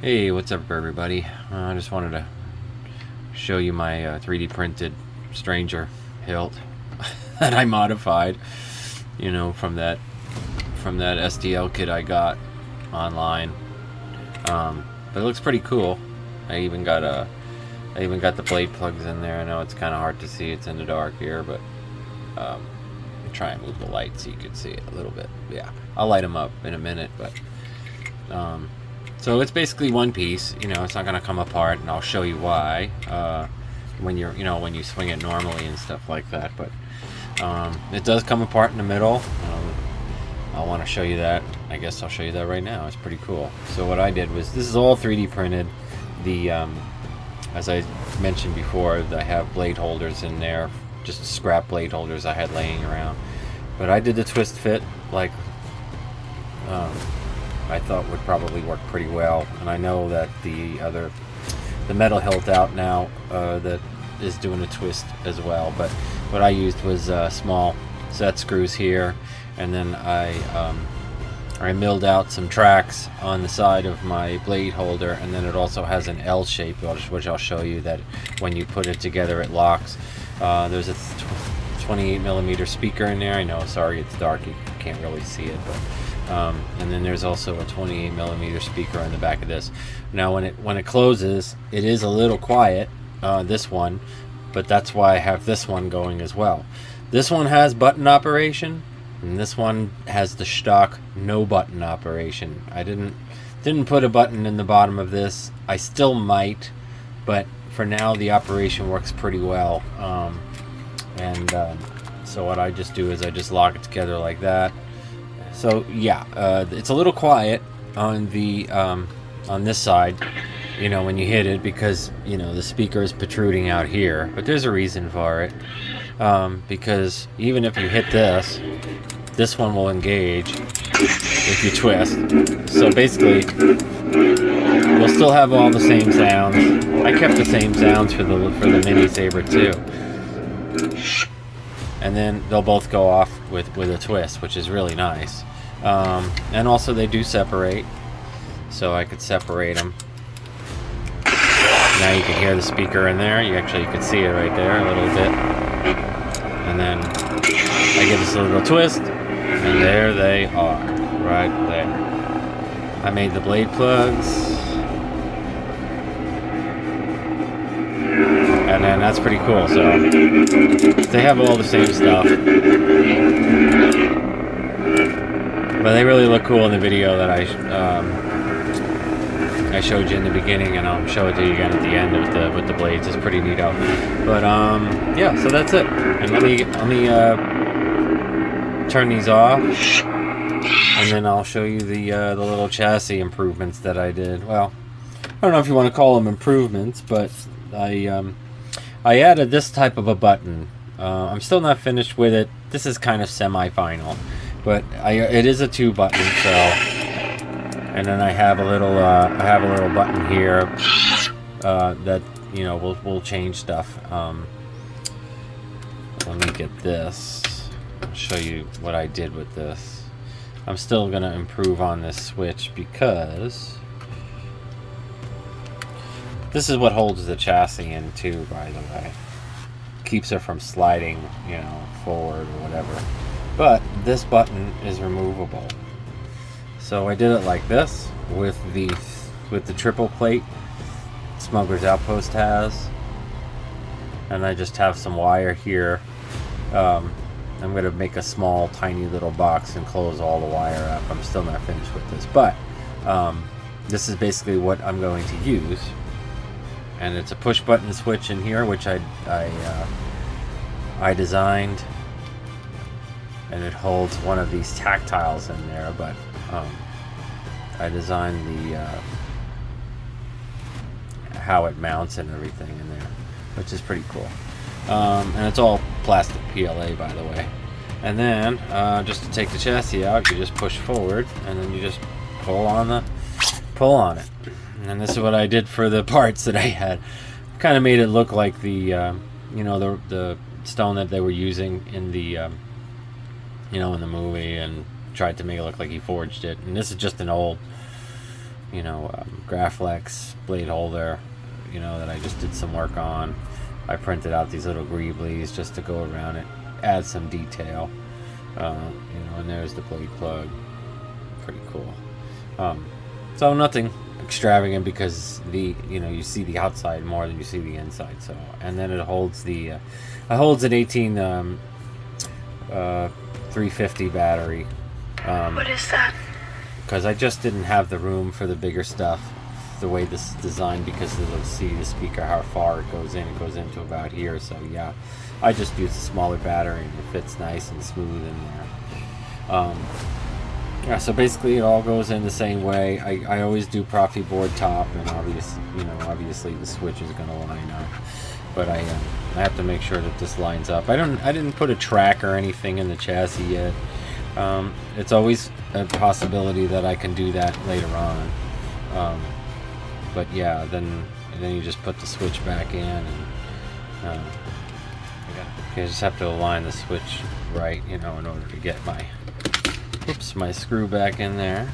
Hey, what's up everybody? I just wanted to show you my 3D printed Stranger hilt that I modified, from that STL kit I got online. But it looks pretty cool. I even got the blade plugs in there. I know it's kind of hard to see, it's in the dark here, but try and move the light so you can see it a little bit. Yeah, I'll light them up in a minute, but so it's basically one piece. It's not going to come apart, and I'll show you why when you swing it normally and stuff like that. But it does come apart in the middle. I want to show you that. I guess I'll show you that right now. It's pretty cool. So what I did was, this is all 3D printed. The as I mentioned before, I have blade holders in there, just scrap blade holders I had laying around. But I did the twist fit like I thought would probably work pretty well, and I know that the metal hilt out now that is doing a twist as well. But what I used was small set screws here, and then I milled out some tracks on the side of my blade holder, and then it also has an L shape, which I'll show you that when you put it together it locks. There's a 28mm speaker in there. I know, sorry it's dark, you can't really see it, but and then there's also a 28mm speaker on the back of this. Now when it closes, it is a little quiet, this one, but that's why I have this one going as well. This one has button operation, and this one has the stock no button operation. I didn't put a button in the bottom of this. I still might, but for now the operation works pretty well. So what I just do is I just lock it together like that. So yeah, it's a little quiet on the on this side, when you hit it, because the speaker is protruding out here. But there's a reason for it, because even if you hit this one will engage if you twist. So basically, you'll still have all the same sounds. I kept the same sounds for the mini Saber too. And then they'll both go off with a twist, which is really nice. And also they do separate, so I could separate them. Now you can hear the speaker in there. You can see it right there a little bit. And then I give this a little twist, and there they are, right there. I made the blade plugs. And then that's pretty cool. So they have all the same stuff, but they really look cool in the video that I showed you in the beginning, and I'll show it to you again at the end with the blades. It's pretty neato. But yeah, so that's it. And let me turn these off, and then I'll show you the little chassis improvements that I did. Well, I don't know if you want to call them improvements, but I added this type of a button. I'm still not finished with it. This is kind of semi-final, but it is a 2-button. So, and then I have a little button here that will change stuff. Let me get this. I'll show you what I did with this. I'm still gonna improve on this switch, because this is what holds the chassis in too, by the way. Keeps it from sliding, forward or whatever. But this button is removable. So I did it like this with the triple plate Smuggler's Outpost has. And I just have some wire here. I'm going to make a small, tiny little box and close all the wire up. I'm still not finished with this, but this is basically what I'm going to use. And it's a push button switch in here, which I designed, and it holds one of these tactiles in there. But I designed how it mounts and everything in there, which is pretty cool. And it's all plastic PLA, by the way. And then just to take the chassis out, you just push forward, and then you just pull on it. And this is what I did for the parts that I had. Kind of made it look like the the stone that they were using in the in the movie, and tried to make it look like he forged it. And this is just an old you know, Graflex blade holder, you know, that I just did some work on. I printed out these little greeblies just to go around it, add some detail. You know, and there's the blade plug. Pretty cool. So nothing extravagant, because you know, you see the outside more than you see the inside. So, and then it holds it holds an 18 350 battery. What is that? Because I just didn't have the room for the bigger stuff the way this is designed, because let's see the speaker, how far it goes in. It goes into about here. So yeah, I just used a smaller battery and it fits nice and smooth in there. Yeah, so basically it all goes in the same way. I always do Profi board top, and obviously the switch is going to line up. But I have to make sure that this lines up. I didn't put a track or anything in the chassis yet. It's always a possibility that I can do that later on. But yeah, then you just put the switch back in, and you just have to align the switch right, you know, in order to get my screw back in there.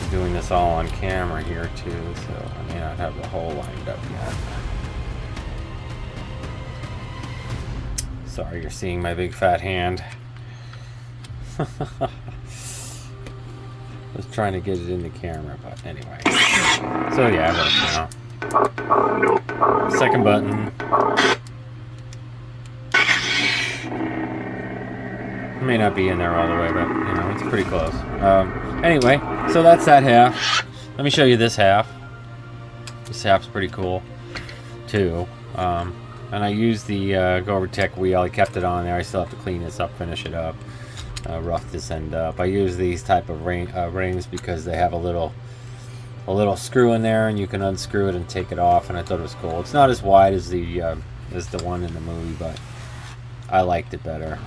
I'm doing this all on camera here too, so I may not have the hole lined up yet. Sorry, you're seeing my big fat hand. I was trying to get it in the camera, but anyway. So yeah, it works now. Second button. May not be in there all the way, but you know, it's pretty close. Anyway, so that's that half. Let me show you this half. This half's pretty cool too. And I used the GoverTech wheel. I kept it on there. I still have to clean this up, finish it up, rough this end up. I use these type of rings because they have a little screw in there, and you can unscrew it and take it off. And I thought it was cool. It's not as wide as the one in the movie, but I liked it better.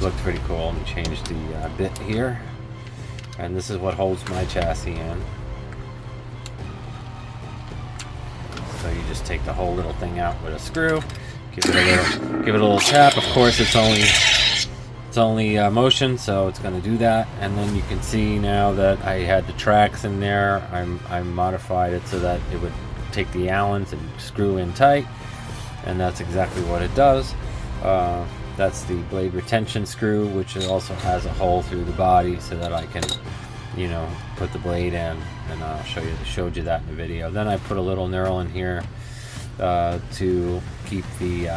Looked pretty cool. Let me change the bit here, and this is what holds my chassis in. So you just take the whole little thing out with a screw, give it a little tap. Of course, it's only motion, so it's going to do that. And then you can see now that I had the tracks in there. I modified it so that it would take the Allens and screw in tight, and that's exactly what it does. That's the blade retention screw, which also has a hole through the body so that I can, you know, put the blade in, and I'll showed you that in the video. Then I put a little knurl in here to keep the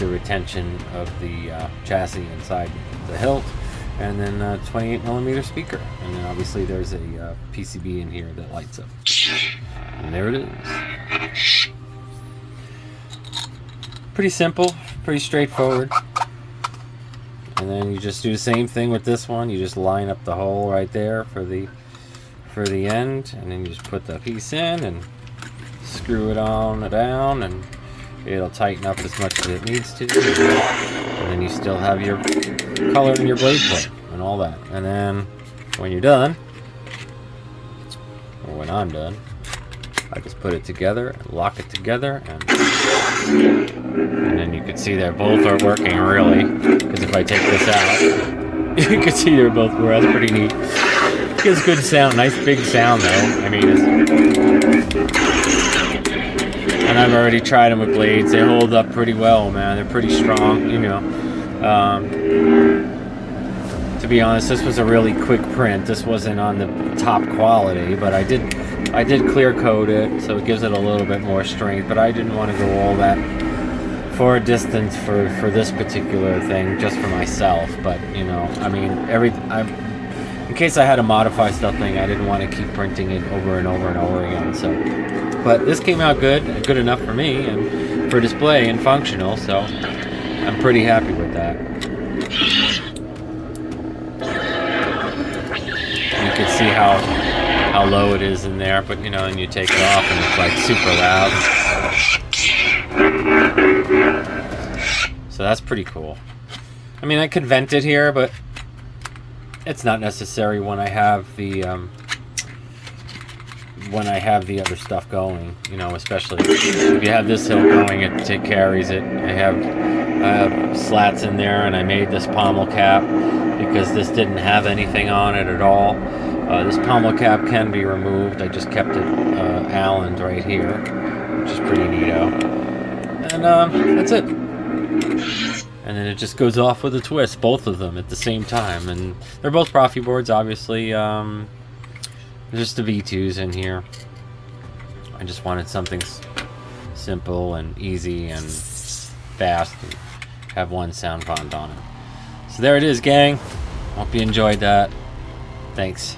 retention of the chassis inside the hilt, and then a 28mm speaker, and then obviously there's a PCB in here that lights up, and there it is. Pretty simple, pretty straightforward. And then you just do the same thing with this one. You just line up the hole right there for the end, and then you just put the piece in and screw it on down, and it'll tighten up as much as it needs to. And then you still have your color and your blade plate and all that. And then when you're done, or when I'm done, I just put it together and lock it together, and then you can see they both are working really, because if I take this out, you can see they're both working. That's pretty neat. Gives good sound, nice big sound though. I mean, and I've already tried them with blades. They hold up pretty well, man. They're pretty strong, you know. To be honest, this was a really quick print. This wasn't on the top quality, but I did clear coat it, so it gives it a little bit more strength. But I didn't want to go all that for a distance for this particular thing, just for myself. But you know, I mean, in case I had to modify something, I didn't want to keep printing it over and over and over again. So, but this came out good enough for me and for display and functional. So I'm pretty happy with that. You can see how low it is in there, but you know, and you take it off and it's like super loud. So that's pretty cool. I mean, I could vent it here, but it's not necessary when I have the when I have the other stuff going, you know, especially if you have this hill going, it carries it. I have slats in there, and I made this pommel cap because this didn't have anything on it at all. This pommel cap can be removed. I just kept it Allened right here, which is pretty neato. And that's it. And then it just goes off with a twist, both of them at the same time. And they're both Profi boards, obviously. Just the V2s in here. I just wanted something simple and easy and fast and have one sound font on it. So there it is, gang. Hope you enjoyed that. Thanks.